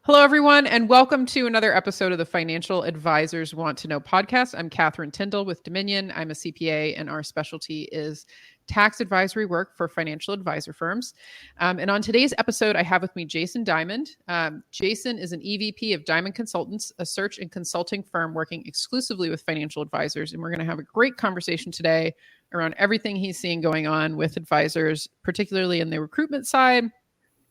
Hello, everyone, and welcome to another episode of the Financial Advisors Want to Know podcast. I'm Catherine Tindall with Dominion. I'm a CPA, and our specialty is tax advisory work for financial advisor firms. And on today's episode, I have with me Jason Diamond. Jason is an EVP of Diamond Consultants, a search and consulting firm working exclusively with financial advisors. And we're going to have a great conversation today around everything he's seeing going on with advisors, particularly in the recruitment side,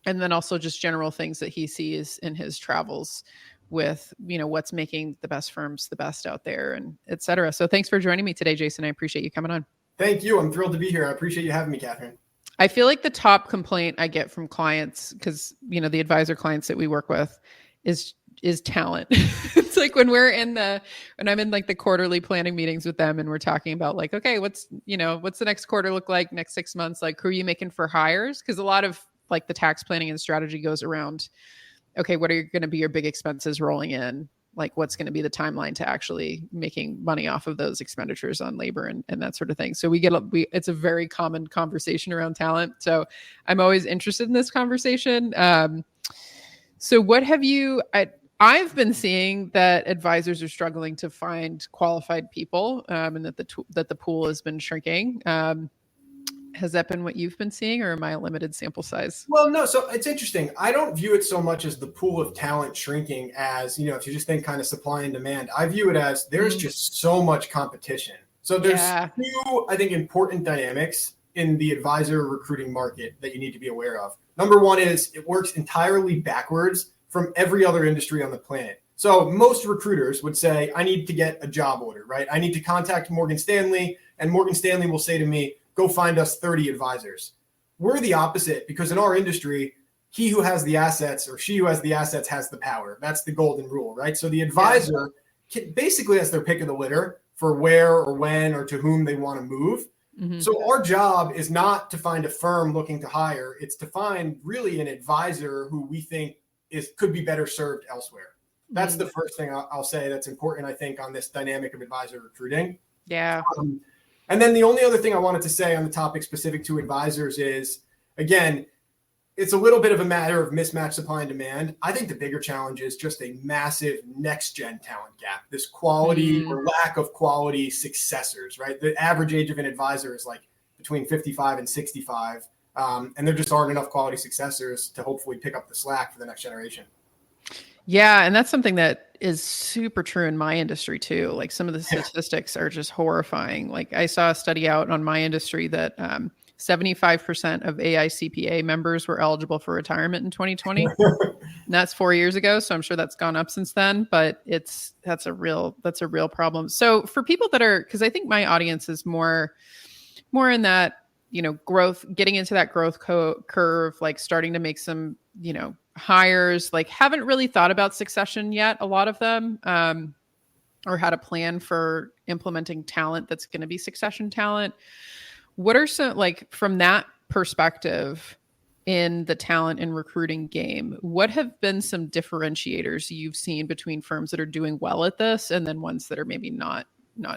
and then also just general things that he sees in his travels with, what's making the best firms the best out there, and et cetera. So thanks for joining me today, Jason. I appreciate you coming on. Thank you. I'm thrilled to be here. I appreciate you having me, Catherine. I feel like the top complaint I get from clients, because, the advisor clients that we work with is talent. It's like when I'm in like the quarterly planning meetings with them and we're talking about like, okay, what's the next quarter look like, next 6 months? Like, who are you making for hires? Because a lot of like the tax planning and strategy goes around, okay, what are going to be your big expenses rolling in? Like what's going to be the timeline to actually making money off of those expenditures on labor and that sort of thing. So it's a very common conversation around talent. So I'm always interested in this conversation. So what have I've been seeing that advisors are struggling to find qualified people, and that the pool has been shrinking. Has that been what you've been seeing, or am I a limited sample size? Well, no. So it's interesting. I don't view it so much as the pool of talent shrinking as, if you just think kind of supply and demand. I view it as there's just so much competition. So there's two, I think, important dynamics in the advisor recruiting market that you need to be aware of. Number one is it works entirely backwards from every other industry on the planet. So most recruiters would say, I need to get a job order, right? I need to contact Morgan Stanley, and Morgan Stanley will say to me, go find us 30 advisors. We're the opposite, because in our industry, he who has the assets or she who has the assets has the power. That's the golden rule, right? So the advisor basically has their pick of the litter for where or when or to whom they want to move. Mm-hmm. So our job is not to find a firm looking to hire. It's to find really an advisor who we think could be better served elsewhere. That's the first thing I'll say that's important, I think, on this dynamic of advisor recruiting. Yeah. And then the only other thing I wanted to say on the topic specific to advisors is, again, it's a little bit of a matter of mismatched supply and demand. I think the bigger challenge is just a massive next-gen talent gap, this quality or lack of quality successors, right? The average age of an advisor is like between 55 and 65, and there just aren't enough quality successors to hopefully pick up the slack for the next generation. Yeah. And that's something that is super true in my industry too. Like some of the statistics are just horrifying. Like I saw a study out on my industry that 75% of AICPA members were eligible for retirement in 2020. And that's 4 years ago. So I'm sure that's gone up since then, but that's a real problem. So for people that are, because I think my audience is more in that, growth, getting into that growth curve, like starting to make some, hires, like haven't really thought about succession yet, a lot of them, or had a plan for implementing talent that's going to be succession talent. What are some, like from that perspective in the talent and recruiting game, what have been some differentiators you've seen between firms that are doing well at this and then ones that are maybe not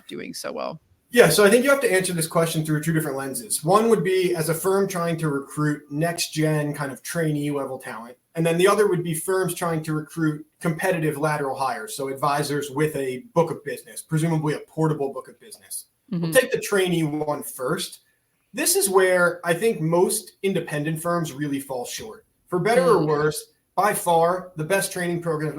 doing so well? Yeah, so I think you have to answer this question through two different lenses. One would be as a firm trying to recruit next-gen kind of trainee level talent. And then the other would be firms trying to recruit competitive lateral hires, so advisors with a book of business, presumably a portable book of business. Mm-hmm. We'll take the trainee one first. This is where I think most independent firms really fall short. For better or worse, by far, the best training programs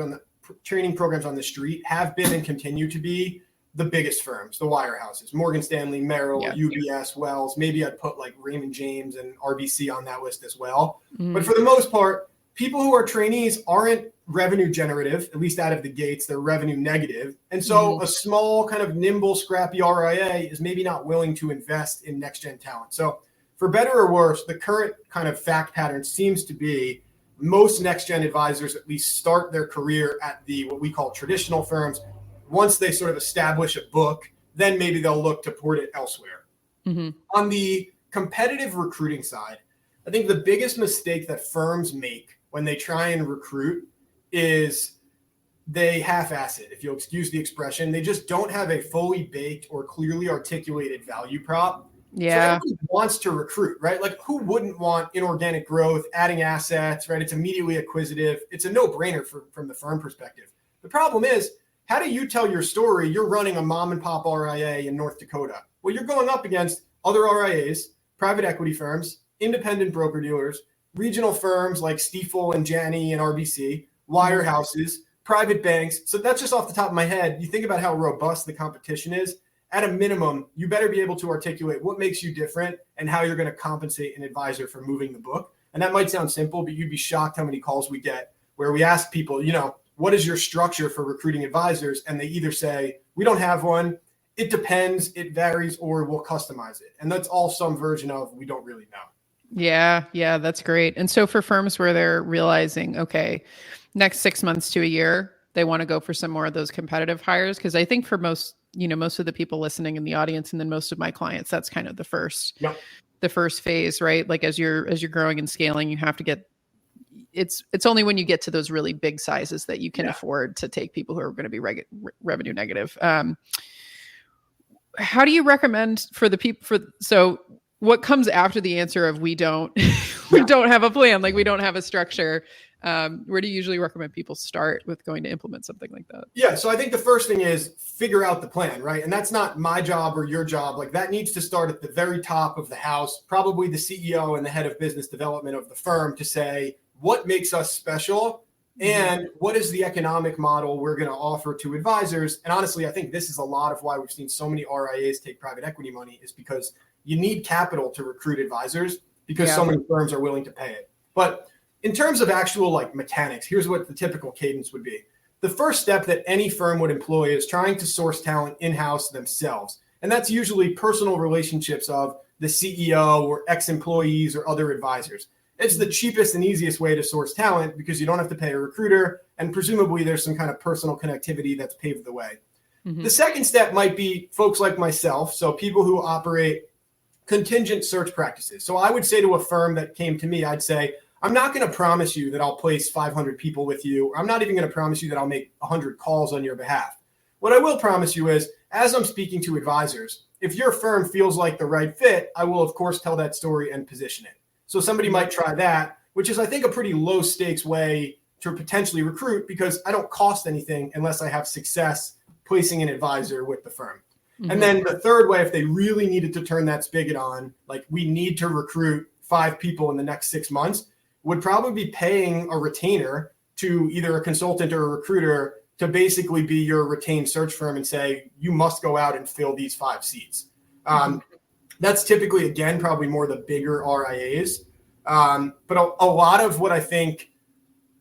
on the street have been and continue to be the biggest firms, the wirehouses, Morgan Stanley, Merrill, UBS, Wells. Maybe I'd put like Raymond James and RBC on that list as well. Mm. But for the most part, people who are trainees aren't revenue generative, at least out of the gates. They're revenue negative. And so a small kind of nimble, scrappy RIA is maybe not willing to invest in next-gen talent. So for better or worse, the current kind of fact pattern seems to be most next-gen advisors at least start their career at what we call traditional firms. Once they sort of establish a book, then maybe they'll look to port it elsewhere. Mm-hmm. On the competitive recruiting side, I think the biggest mistake that firms make when they try and recruit is they half-ass it, if you'll excuse the expression. They just don't have a fully baked or clearly articulated value prop So Yeah. everybody wants to recruit, right? Like who wouldn't want inorganic growth, adding assets, right? It's immediately acquisitive. It's a no-brainer from the firm perspective. The problem is, how do you tell your story? You're running a mom and pop RIA in North Dakota. Well, you're going up against other RIAs, private equity firms, independent broker dealers, regional firms like Stifel and Janney and RBC, wirehouses, private banks. So that's just off the top of my head. You think about how robust the competition is. At a minimum, you better be able to articulate what makes you different and how you're going to compensate an advisor for moving the book. And that might sound simple, but you'd be shocked how many calls we get where we ask people, what is your structure for recruiting advisors? And they either say, we don't have one, it depends, it varies, or we'll customize it. And that's all some version of we don't really know. Yeah, that's great. And so for firms where they're realizing, okay, next 6 months to a year, they want to go for some more of those competitive hires. Because I think for most of the people listening in the audience, and then most of my clients, that's kind of the first phase, right? Like as you're growing and scaling, you have to get, it's only when you get to those really big sizes that you can afford to take people who are going to be revenue negative. How do you recommend for the people so what comes after the answer of we don't have a plan, like we don't have a structure? Where do you usually recommend people start with going to implement something like that? Yeah. So I think the first thing is figure out the plan, right? And that's not my job or your job. Like that needs to start at the very top of the house, probably the CEO and the head of business development of the firm to say, what makes us special? And what is the economic model we're going to offer to advisors? And honestly, I think this is a lot of why we've seen so many RIAs take private equity money is because you need capital to recruit advisors because so many firms are willing to pay it. But in terms of actual like mechanics, here's what the typical cadence would be. The first step that any firm would employ is trying to source talent in-house themselves. And that's usually personal relationships of the CEO or ex-employees or other advisors. It's the cheapest and easiest way to source talent because you don't have to pay a recruiter. And presumably there's some kind of personal connectivity that's paved the way. The second step might be folks like myself. So people who operate contingent search practices. So I would say to a firm that came to me, I'd say, I'm not going to promise you that I'll place 500 people with you. I'm not even going to promise you that I'll make 100 calls on your behalf. What I will promise you is, as I'm speaking to advisors, if your firm feels like the right fit, I will, of course, tell that story and position it. So somebody might try that, which is, I think, a pretty low stakes way to potentially recruit because I don't cost anything unless I have success placing an advisor with the firm. And then the third way, if they really needed to turn that spigot on, like we need to recruit 5 people in the next 6 months, would probably be paying a retainer to either a consultant or a recruiter to basically be your retained search firm and say, you must go out and fill these 5 seats. That's typically, again, probably more the bigger RIAs. But a lot of what I think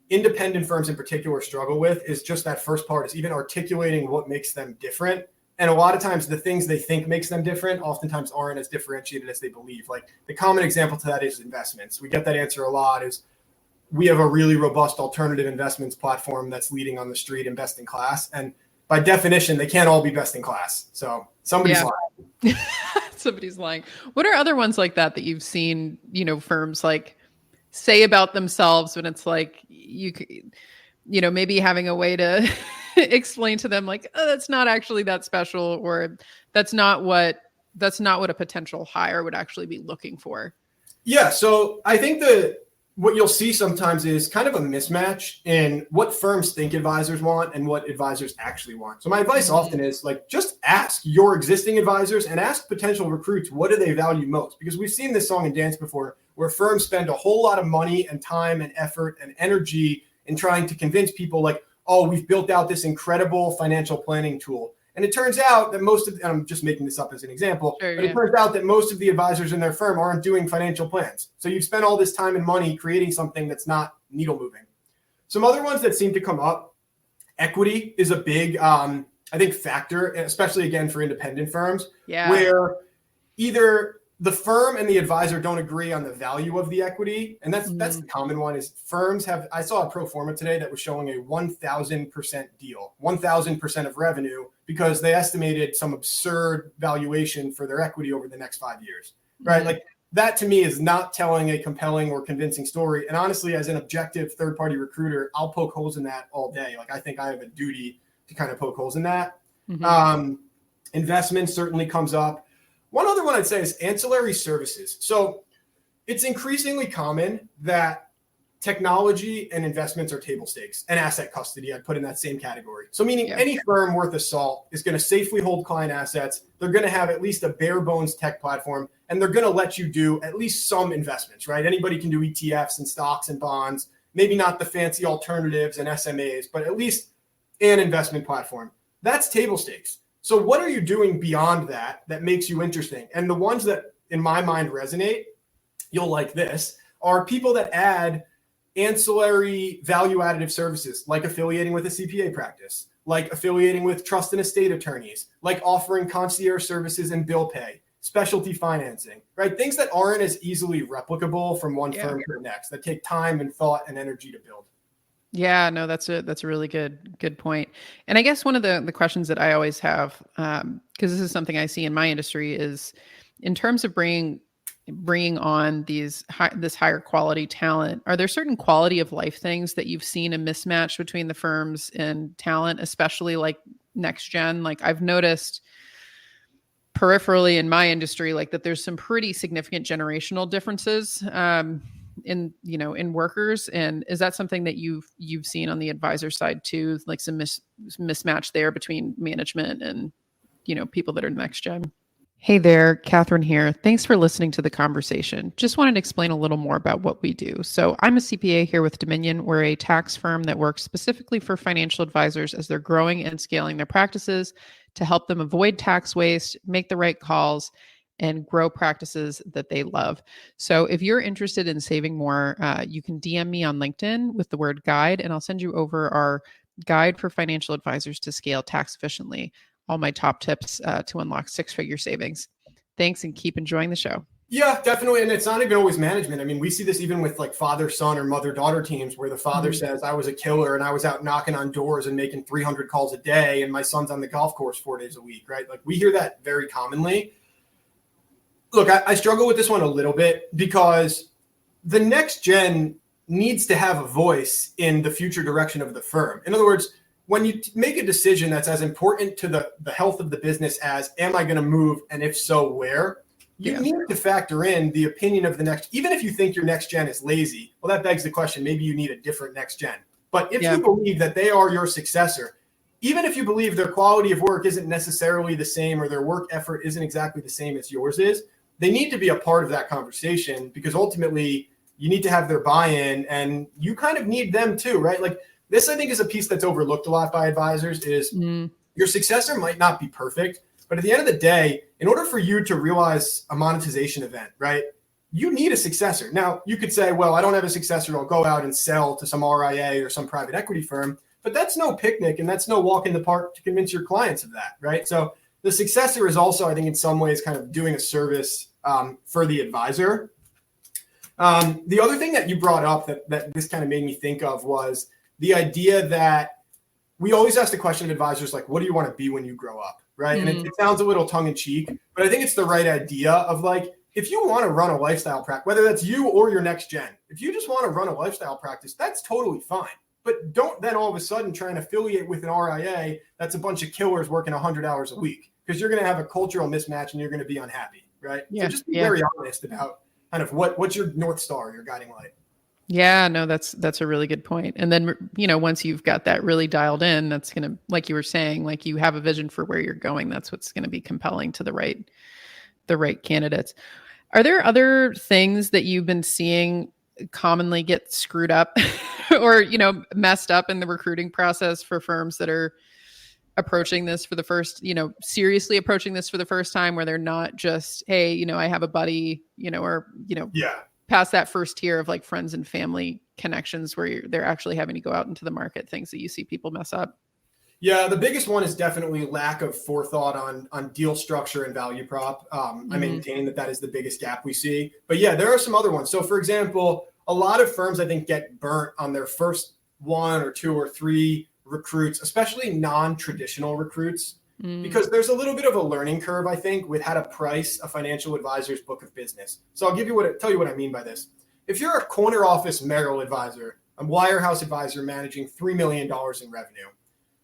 independent firms in particular struggle with is just that first part is even articulating what makes them different. And a lot of times the things they think makes them different oftentimes aren't as differentiated as they believe. Like the common example to that is investments. We get that answer a lot is we have a really robust alternative investments platform that's leading on the street and best in class. And by definition, they can't all be best in class. So somebody's lying. Somebody's lying. What are other ones like that you've seen, firms like say about themselves when it's like maybe having a way to explain to them like, oh, that's not actually that special, or that's not what a potential hire would actually be looking for? Yeah. So I think what you'll see sometimes is kind of a mismatch in what firms think advisors want and what advisors actually want. So my advice often is like, just ask your existing advisors and ask potential recruits, what do they value most? Because we've seen this song and dance before where firms spend a whole lot of money and time and effort and energy in trying to convince people like, oh, we've built out this incredible financial planning tool. And it turns out that and I'm just making this up as an example, but it turns out that most of the advisors in their firm aren't doing financial plans. So you've spent all this time and money creating something that's not needle moving. Some other ones that seem to come up, equity is a big, I think, factor, especially again for independent firms, where either the firm and the advisor don't agree on the value of the equity. And that's the common one is firms have, I saw a pro forma today that was showing a 1,000% deal, 1,000% of revenue, because they estimated some absurd valuation for their equity over the next 5 years, right? Like that to me is not telling a compelling or convincing story. And honestly, as an objective third-party recruiter, I'll poke holes in that all day. Like I think I have a duty to kind of poke holes in that. Investment certainly comes up. One other one I'd say is ancillary services. So it's increasingly common that technology and investments are table stakes, and asset custody I'd put in that same category. So meaning any firm worth a salt is going to safely hold client assets. They're going to have at least a bare bones tech platform, and they're going to let you do at least some investments, right? Anybody can do ETFs and stocks and bonds, maybe not the fancy alternatives and SMAs, but at least an investment platform. That's table stakes. So what are you doing beyond that that makes you interesting? And the ones that in my mind resonate, you'll like this, are people that add ancillary value additive services, like affiliating with a CPA practice, like affiliating with trust and estate attorneys, like offering concierge services and bill pay, specialty financing, right? Things that aren't as easily replicable from one firm to the next, that take time and thought and energy to build. Yeah, no, that's a really good point. And I guess one of the questions that I always have, because this is something I see in my industry, is in terms of bringing on this higher quality talent, are there certain quality of life things that you've seen a mismatch between the firms and talent, especially like next gen? Like I've noticed peripherally in my industry, like that there's some pretty significant generational differences in workers. And is that something that you've seen on the advisor side too, like some mismatch there between management and people that are next gen? Hey there, Catherine here. Thanks for listening to the conversation. Just wanted to explain a little more about what we do. So I'm a CPA here with Dominion. We're a tax firm that works specifically for financial advisors as they're growing and scaling their practices to help them avoid tax waste, make the right calls, and grow practices that they love. So if you're interested in saving more, you can DM me on LinkedIn with the word guide, and I'll send you over our guide for financial advisors to scale tax efficiently. All my top tips to unlock six-figure savings. Thanks, and keep enjoying the show. Yeah, definitely. And it's not even always management. I mean, we see this even with like father-son or mother-daughter teams where the father says, I was a killer and I was out knocking on doors and making 300 calls a day, and my son's on the golf course 4 days a week, right? Like we hear that very commonly. Look, I struggle with this one a little bit because the next gen needs to have a voice in the future direction of the firm. In other words, when you make a decision that's as important to the health of the business as, am I going to move? And if so, where? You need to factor in the opinion of the next, even if you think your next gen is lazy, well, that begs the question, maybe you need a different next gen. But if you believe that they are your successor, even if you believe their quality of work isn't necessarily the same or their work effort isn't exactly the same as yours is, they need to be a part of that conversation because ultimately you need to have their buy-in and you kind of need them too, right? Like, this, I think, is a piece that's overlooked a lot by advisors is your successor might not be perfect, but at the end of the day, in order for you to realize a monetization event, right, you need a successor. Now, you could say, well, I don't have a successor. I'll go out and sell to some RIA or some private equity firm, but that's no picnic and that's no walk in the park to convince your clients of that, right? So the successor is also, I think, in some ways kind of doing a service for the advisor. The other thing that you brought up that this kind of made me think of was the idea that we always ask the question of advisors, like, what do you want to be when you grow up, right? And it sounds a little tongue in cheek, but I think it's the right idea of like, if you want to run a lifestyle practice, whether that's you or your next gen, if you just want to run a lifestyle practice, that's totally fine. But don't then all of a sudden try and affiliate with an RIA that's a bunch of killers working 100 hours a week, because you're going to have a cultural mismatch and you're going to be unhappy, right? So just be very honest about kind of what's your North Star, your guiding light. Yeah, no, that's a really good point. And then, once you've got that really dialed in, that's going to, like you were saying, like you have a vision for where you're going. That's what's going to be compelling to the right candidates. Are there other things that you've been seeing commonly get screwed up or, messed up in the recruiting process for firms that are approaching this for the first, seriously approaching this for the first time, where they're not just, hey, I have a buddy, past that first tier of like friends and family connections where they're actually having to go out into the market, things that you see people mess up? Yeah, the biggest one is definitely lack of forethought on deal structure and value prop. I maintain that is the biggest gap we see. But yeah, there are some other ones. So for example, a lot of firms, I think, get burnt on their first 1 or 2 or 3 recruits, especially non-traditional recruits, because there's a little bit of a learning curve, I think, with how to price a financial advisor's book of business. So I'll tell you what I mean by this. If you're a corner office Merrill advisor, a wirehouse advisor managing $3 million in revenue,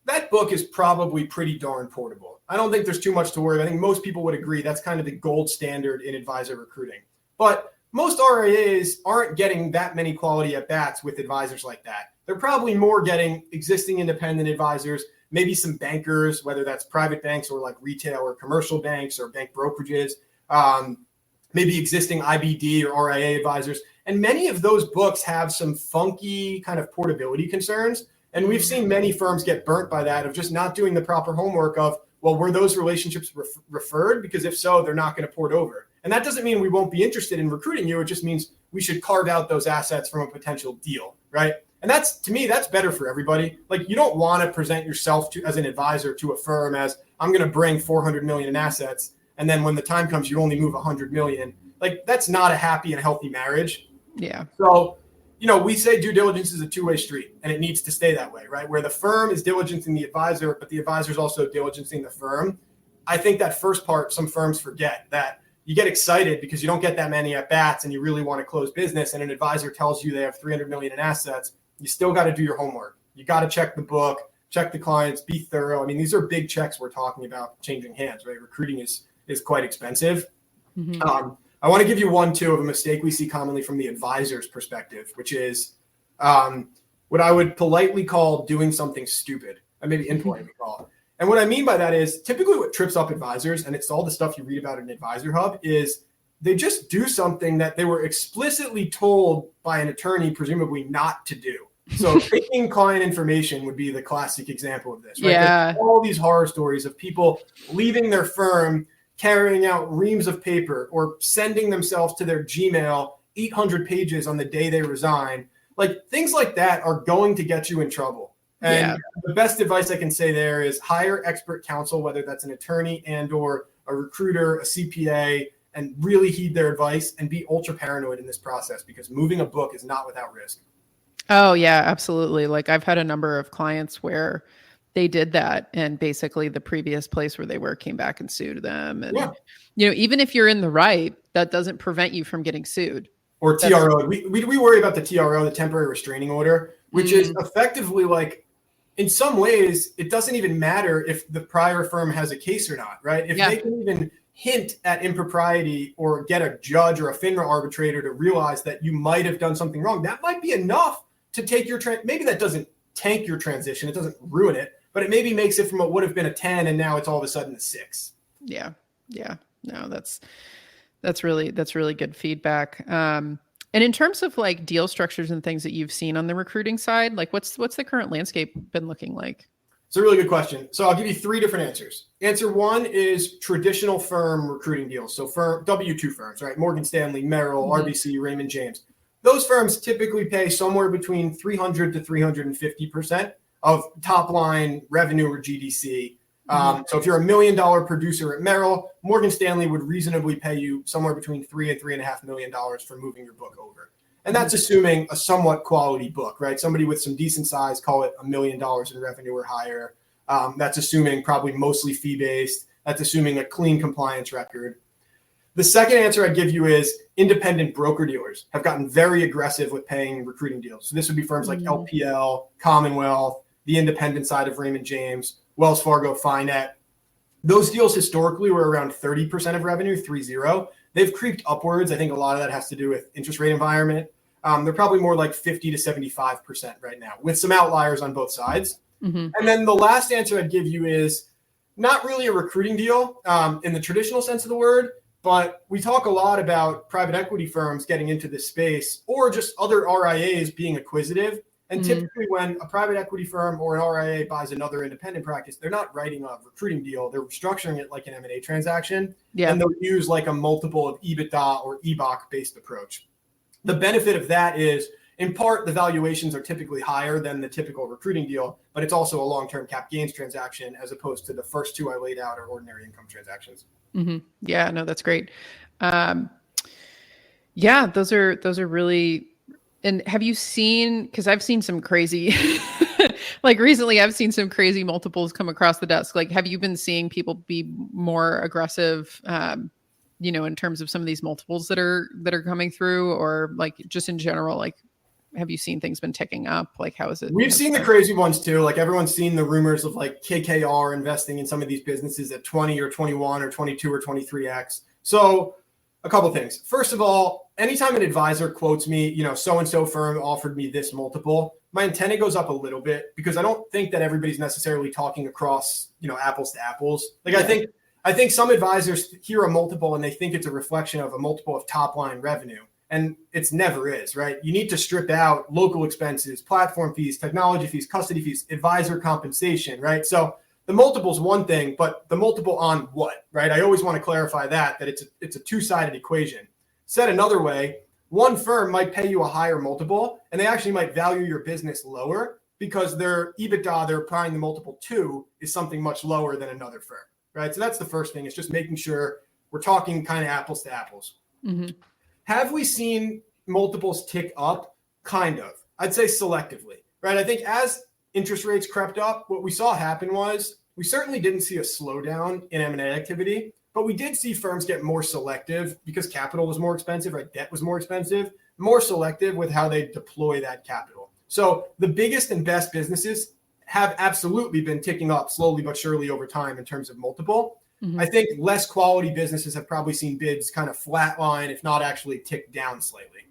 that book is probably pretty darn portable. I don't think there's too much to worry about. I think most people would agree that's kind of the gold standard in advisor recruiting. But most RIAs aren't getting that many quality at bats with advisors like that. They're probably more getting existing independent advisors, maybe some bankers, whether that's private banks or like retail or commercial banks or bank brokerages, maybe existing IBD or RIA advisors. And many of those books have some funky kind of portability concerns. And we've seen many firms get burnt by that, of just not doing the proper homework of, well, were those relationships referred? Because if so, they're not going to port over. And that doesn't mean we won't be interested in recruiting you. It just means we should carve out those assets from a potential deal, right? And that's, to me, that's better for everybody. Like, you don't want to present yourself to as an advisor to a firm as, I'm going to bring 400 million in assets, and then when the time comes, you only move 100 million. Like, that's not a happy and healthy marriage. Yeah. So, we say due diligence is a two-way street, and it needs to stay that way, right? Where the firm is diligencing the advisor, but the advisor is also diligencing the firm. I think that first part, some firms forget that you get excited because you don't get that many at bats and you really want to close business, and an advisor tells you they have 300 million in assets. You still got to do your homework. You got to check the book, check the clients, be thorough. I mean, these are big checks we're talking about changing hands, right? Recruiting is quite expensive. Mm-hmm. I want to give you one, too, of a mistake we see commonly from the advisor's perspective, which is what I would politely call doing something stupid, and maybe impolitely call it. And what I mean by that is typically what trips up advisors, and it's all the stuff you read about in Advisor Hub, is they just do something that they were explicitly told by an attorney, presumably not to do. So taking client information would be the classic example of this, right? Yeah. There's all these horror stories of people leaving their firm, carrying out reams of paper, or sending themselves to their Gmail 800 pages on the day they resign. Like, things like that are going to get you in trouble. And the best advice I can say there is hire expert counsel, whether that's an attorney and or a recruiter, a CPA, and really heed their advice and be ultra paranoid in this process, because moving a book is not without risk. Oh, yeah, absolutely. Like, I've had a number of clients where they did that, and basically the previous place where they were came back and sued them. And, even if you're in the right, that doesn't prevent you from getting sued. Or TRO. We worry about the TRO, the temporary restraining order, which is effectively like, in some ways, it doesn't even matter if the prior firm has a case or not, right? If they can even hint at impropriety or get a judge or a FINRA arbitrator to realize that you might have done something wrong, that might be enough to take your maybe that doesn't tank your transition, it doesn't ruin it, but it maybe makes it from what would have been a 10 and now it's all of a sudden a 6. Yeah. No, that's really good feedback. And in terms of like deal structures and things that you've seen on the recruiting side, like what's the current landscape been looking like? It's a really good question. So I'll give you 3 different answers. Answer 1 is traditional firm recruiting deals. So firm W-2 firms, right? Morgan Stanley, Merrill, RBC, Raymond James. Those firms typically pay somewhere between 300 to 350% of top line revenue or GDC. So if you're $1 million producer at Merrill, Morgan Stanley would reasonably pay you somewhere between $3 and $3.5 million for moving your book over. And that's assuming a somewhat quality book, right? Somebody with some decent size, call it $1 million in revenue or higher. That's assuming probably mostly fee-based. That's assuming a clean compliance record. The second answer I'd give you is independent broker-dealers have gotten very aggressive with paying recruiting deals. So this would be firms like LPL, Commonwealth, the independent side of Raymond James, Wells Fargo, Finet. Those deals historically were around 30% of revenue, 30. They've creeped upwards. I think a lot of that has to do with interest rate environment. They're probably more like 50 to 75% right now, with some outliers on both sides. And then the last answer I'd give you is not really a recruiting deal in the traditional sense of the word, but we talk a lot about private equity firms getting into this space or just other RIAs being acquisitive. And typically when a private equity firm or an RIA buys another independent practice, they're not writing a recruiting deal. They're structuring it like an M&A transaction. And they'll use like a multiple of EBITDA or EBOC based approach. The benefit of that is, in part, the valuations are typically higher than the typical recruiting deal, but it's also a long-term cap gains transaction as opposed to the first 2 I laid out are ordinary income transactions. Yeah, no, that's great. Yeah, those are really. And have you seen, because I've seen some crazy, like recently I've seen some crazy multiples come across the desk. Like, have you been seeing people be more aggressive, in terms of some of these multiples that are coming through, or like just in general, like have you seen things been ticking up? Like, how is it? We've seen the crazy ones too. Like everyone's seen the rumors of like KKR investing in some of these businesses at 20 or 21 or 22 or 23x. So a couple of things. First of all, anytime an advisor quotes me, you know, so-and-so firm offered me this multiple, my antenna goes up a little bit because I don't think that everybody's necessarily talking across, you know, apples to apples. Like I think some advisors hear a multiple and they think it's a reflection of a multiple of top line revenue. And it's never is, right? You need to strip out local expenses, platform fees, technology fees, custody fees, advisor compensation, right? So the multiple is one thing, but the multiple on what, right? I always want to clarify that it's a two-sided equation. Said another way, one firm might pay you a higher multiple and they actually might value your business lower because their EBITDA they're applying the multiple to is something much lower than another firm, right? So that's the first thing. It's just making sure we're talking kind of apples to apples. Mm-hmm. Have we seen multiples tick up? Kind of. I'd say selectively, right? I think as interest rates crept up, what we saw happen was we certainly didn't see a slowdown in M&A activity, but we did see firms get more selective because capital was more expensive, right? Debt was more expensive, more selective with how they deploy that capital. So the biggest and best businesses have absolutely been ticking up slowly but surely over time in terms of multiple. Mm-hmm. I think less quality businesses have probably seen bids kind of flatline, if not actually tick down slightly.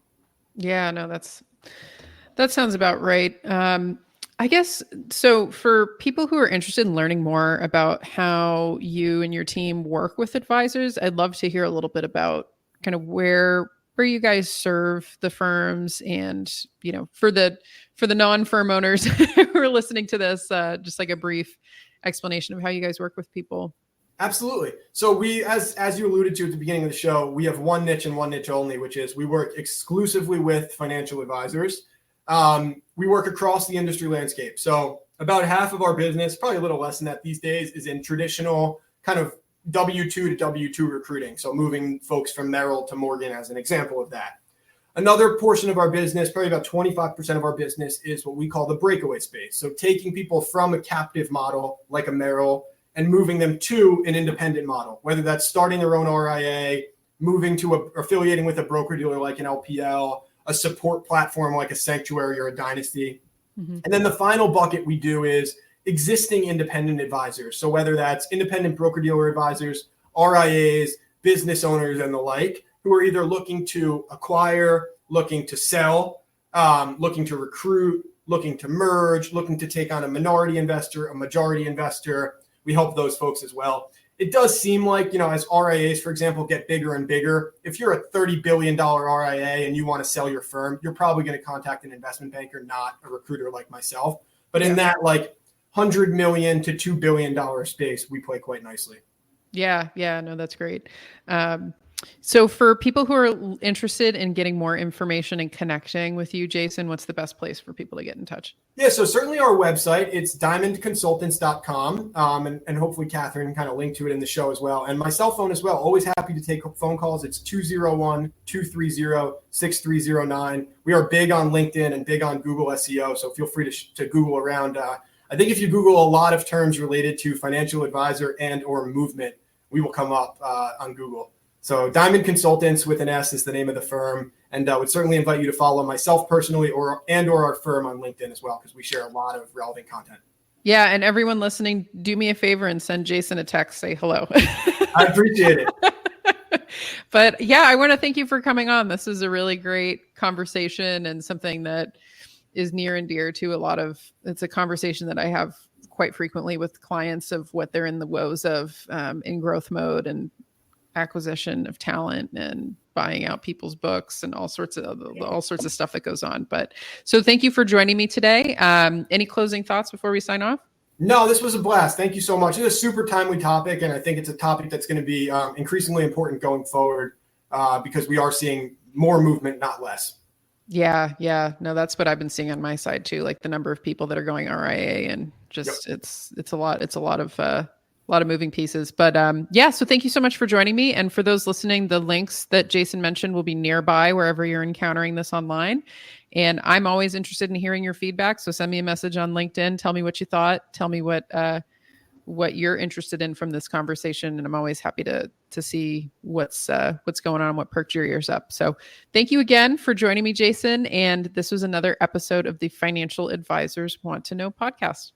Yeah, no, that sounds about right. I guess, so for people who are interested in learning more about how you and your team work with advisors, I'd love to hear a little bit about kind of where you guys serve the firms and, you know, for the non-firm owners who are listening to this, just like a brief explanation of how you guys work with people. Absolutely. So we, as you alluded to at the beginning of the show, we have one niche and one niche only, which is we work exclusively with financial advisors. We work across the industry landscape. So about half of our business, probably a little less than that these days, is in traditional kind of W-2 to W-2 recruiting. So moving folks from Merrill to Morgan as an example of that. Another portion of our business, probably about 25% of our business, is what we call the breakaway space. So taking people from a captive model like a Merrill and moving them to an independent model, whether that's starting their own RIA, moving to affiliating with a broker dealer like an LPL, a support platform like a Sanctuary or a Dynasty. Mm-hmm. And then the final bucket we do is existing independent advisors. So whether that's independent broker dealer advisors, RIAs, business owners, and the like, who are either looking to acquire, looking to sell, looking to recruit, looking to merge, looking to take on a minority investor, a majority investor. We help those folks as well. It does seem like, you know, as RIAs, for example, get bigger and bigger, if you're a $30 billion RIA and you want to sell your firm, you're probably going to contact an investment banker, not a recruiter like myself. But in that like $100 million to $2 billion space, we play quite nicely. Yeah. No, that's great. So for people who are interested in getting more information and connecting with you, Jason, what's the best place for people to get in touch? Yeah, so certainly our website, it's diamondconsultants.com. And hopefully Catherine can kind of link to it in the show as well. And my cell phone as well. Always happy to take phone calls. It's 201-230-6309. We are big on LinkedIn and big on Google SEO. So feel free to Google around. I think if you Google a lot of terms related to financial advisor and or movement, we will come up on Google. So Diamond Consultants with an S is the name of the firm. And I would certainly invite you to follow myself personally or our firm on LinkedIn as well, because we share a lot of relevant content. Yeah. And everyone listening, do me a favor and send Jason a text, say hello. I appreciate it. But yeah, I want to thank you for coming on. This is a really great conversation and something that is near and dear to it's a conversation that I have quite frequently with clients of what they're in the woes of in growth mode and acquisition of talent and buying out people's books and all sorts of stuff that goes on. But so thank you for joining me today. Any closing thoughts before we sign off? No, this was a blast. Thank you so much. It's a super timely topic. And I think it's a topic that's going to be increasingly important going forward because we are seeing more movement, not less. Yeah. No, that's what I've been seeing on my side too. Like the number of people that are going RIA and just, it's a lot of moving pieces, but so thank you so much for joining me. And for those listening, the links that Jason mentioned will be nearby wherever you're encountering this online. And I'm always interested in hearing your feedback. So send me a message on LinkedIn. Tell me what you thought. Tell me what what you're interested in from this conversation. And I'm always happy to see what's going on, what perked your ears up. So thank you again for joining me, Jason. And this was another episode of the Financial Advisors Want to Know podcast.